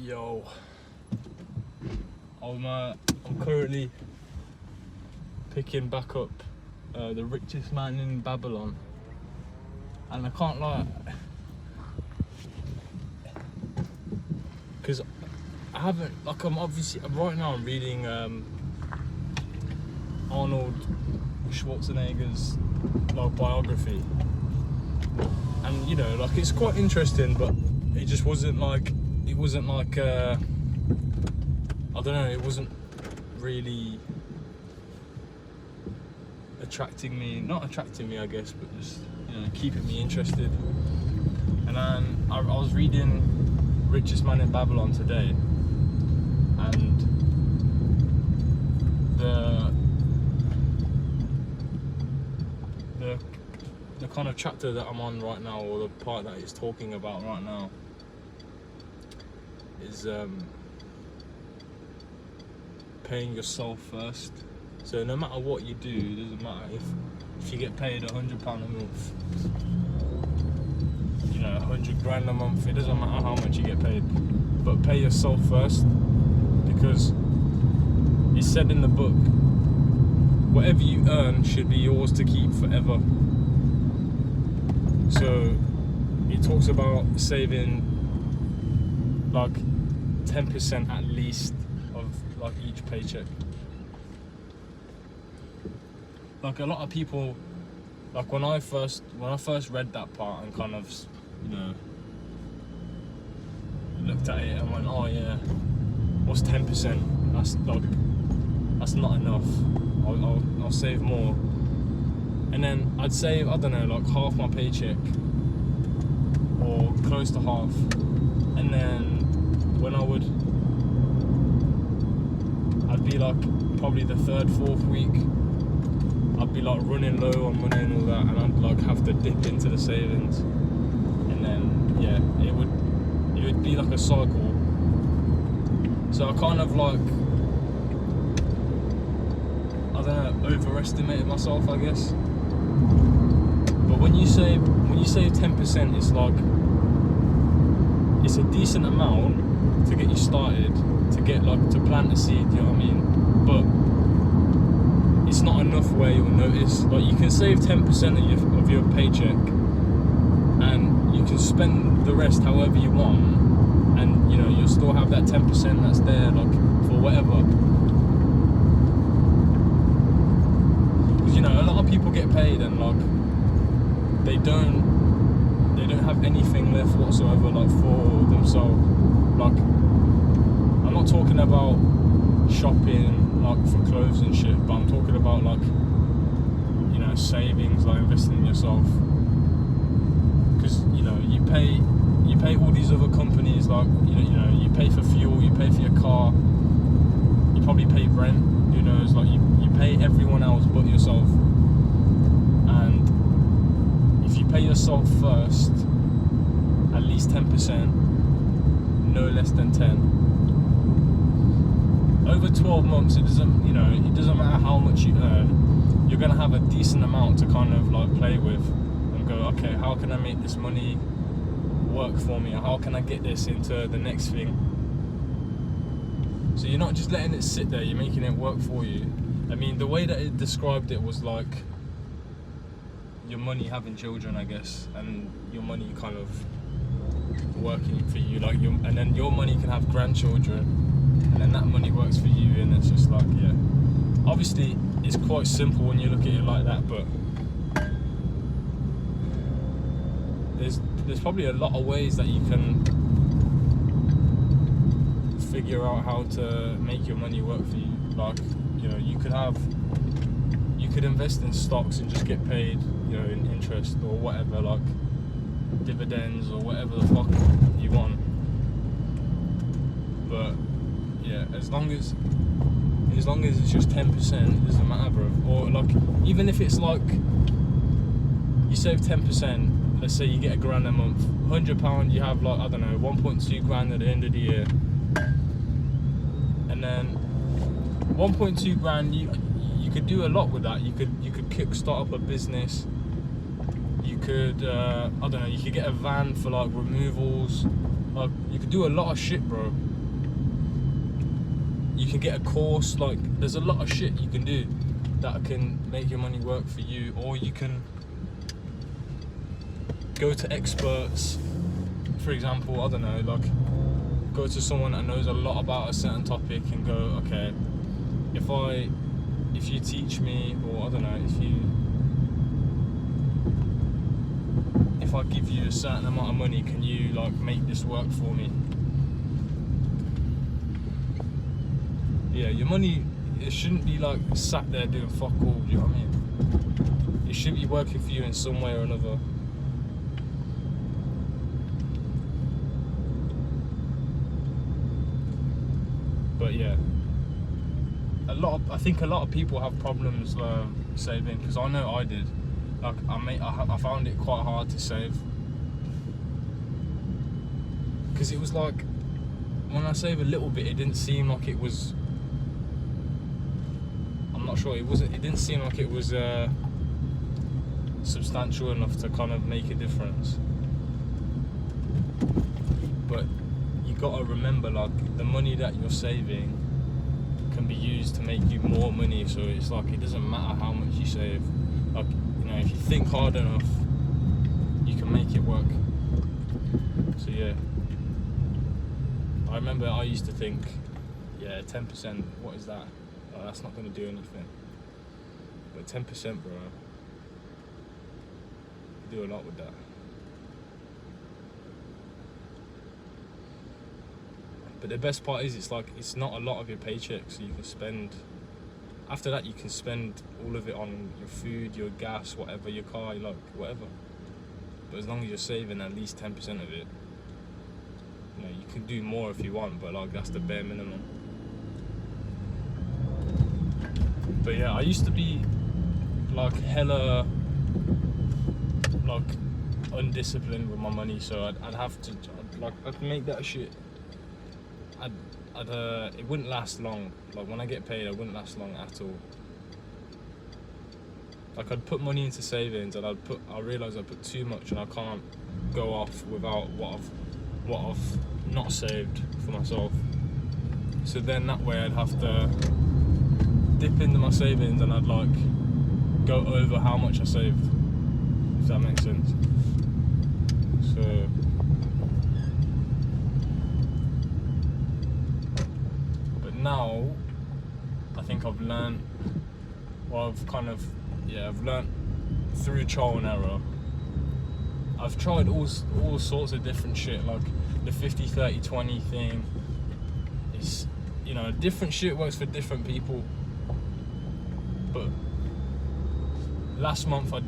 Yo, I'm currently picking back up The Richest Man in Babylon, and I can't lie, because I haven't, like, I'm reading Arnold Schwarzenegger's biography, and it's quite interesting, but it just wasn't like I don't know, it wasn't really not attracting me I guess, but just keeping me interested. And then I was reading Richest Man in Babylon today, and the kind of chapter that I'm on right now, or the part that it's talking about right now, is paying yourself first. So no matter what you do, it doesn't matter if you get paid £100 a month, 100 grand a month, it doesn't matter how much you get paid, but pay yourself first, because it's said in the book, whatever you earn should be yours to keep forever. So it talks about saving 10% at least of each paycheck. A lot of people, when I first read that part and kind of looked at it and went, oh yeah, what's 10%? That's not enough. I'll save more. And then I'd save, I don't know, half my paycheck, or close to half, and then when I'd be probably the third, fourth week, I'd be running low on money and all that, and I'd have to dip into the savings, and then it would be a cycle. So I kind of I don't know, overestimated myself, I guess. But when you save 10%, it's a decent amount to get you started, to get to plant the seed, you know what I mean? But it's not enough where you'll notice. You can save 10% of your paycheck, and you can spend the rest however you want, and you'll still have that 10% that's there for whatever. Because a lot of people get paid and they don't have anything left whatsoever for themselves. I'm not talking about shopping for clothes and shit, but I'm talking about savings, investing in yourself. Because you pay all these other companies, you pay for fuel, you pay for your car, you probably pay rent, who knows, you pay everyone else but yourself. And if you pay yourself first, at least 10%, no less than 10. Over 12 months, it doesn't matter how much you earn, you're gonna have a decent amount to kind of play with and go, okay, how can I make this money work for me? Or how can I get this into the next thing? So you're not just letting it sit there, you're making it work for you. I mean, the way that it described it was your money having children, I guess, and your money kind of working for you, and then your money can have grandchildren, and then that money works for you, and it's just obviously it's quite simple when you look at it like that, but there's probably a lot of ways that you can figure out how to make your money work for you. You could invest in stocks and just get paid in interest or whatever, dividends or whatever the fuck you want. But yeah, as long as it's just 10%, it doesn't matter, bro. Or even if it's you save 10%, let's say you get £1,000 a month, £100, you have I don't know, 1.2 grand at the end of the year, and then 1.2 grand, you could do a lot with that. You could kickstart up a business. You could I don't know, you could get a van for removals. You could do a lot of shit, bro. You can get a course. Like, there's a lot of shit you can do that can make your money work for you, or you can go to experts. For example, I don't know, like, go to someone that knows a lot about a certain topic and go, okay, if you teach me, or I don't know, if I give you a certain amount of money, can you like make this work for me? Yeah, your money, it shouldn't be like sat there doing fuck all, do you know what I mean? It should be working for you in some way or another. But yeah, I think a lot of people have problems saving, because I know I did. Like, I found it quite hard to save, because it was like, when I save a little bit, it didn't seem like it was, I'm not sure, it didn't seem like it was substantial enough to kind of make a difference. But you gotta remember, like, the money that you're saving can be used to make you more money. So it's like, it doesn't matter how much you save. Like, you know, if you think hard enough, you can make it work. So yeah, I remember I used to think, yeah, 10%, what is that? Oh, that's not going to do anything. But 10%, bro, you do a lot with that. But the best part is, it's like, it's not a lot of your paycheck, so you can spend, after that you can spend all of it on your food, your gas, whatever, your car, like, whatever. But as long as you're saving at least 10% of it, you know, you can do more if you want, but like, that's the bare minimum. But yeah, I used to be like hella like undisciplined with my money, so I'd have to, I'd make that shit. It wouldn't last long. Like, when I get paid, it wouldn't last long at all. Like, I'd put money into savings, and I realise I put too much, and I can't go off without what I've not saved for myself. So then that way I'd have to dip into my savings, and I'd like go over how much I saved, if that makes sense. So now I think I've learned through trial and error. I've tried all sorts of different shit, like the 50-30-20 thing. It's, you know, different shit works for different people. But last month I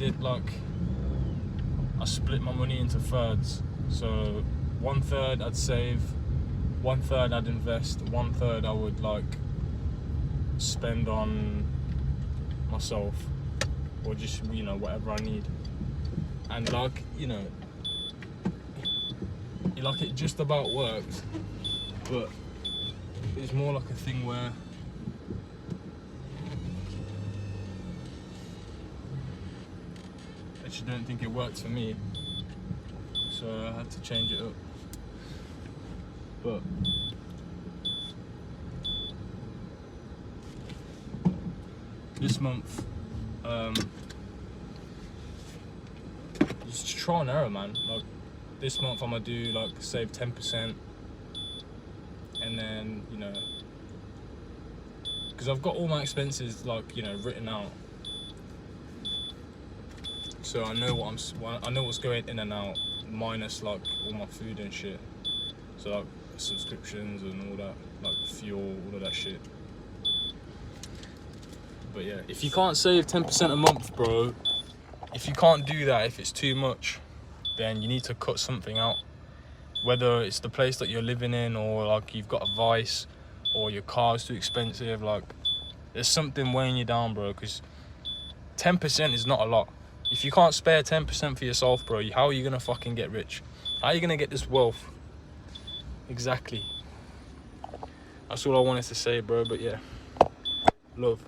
split my money into thirds. So 1/3 I'd save, 1/3 I'd invest, 1/3 I would like spend on myself, or just, you know, whatever I need. And like, you know, like, it just about worked, but it's more like a thing where I just don't think it worked for me, so I had to change it up. But this month, just try and error, man. Like, this month I'm gonna do like save 10%, and then, you know, because I've got all my expenses, like, you know, written out, so I know what's going in and out, minus like all my food and shit. So like subscriptions and all that, like fuel, all of that shit. But yeah, if you can't save 10% a month, bro, if you can't do that, if it's too much, then you need to cut something out. Whether it's the place that you're living in, or like you've got a vice, or your car's too expensive, like there's something weighing you down, bro, because 10% is not a lot. If you can't spare 10% for yourself, bro, how are you gonna fucking get rich? How are you gonna get this wealth? Exactly. That's all I wanted to say, bro, but yeah, love.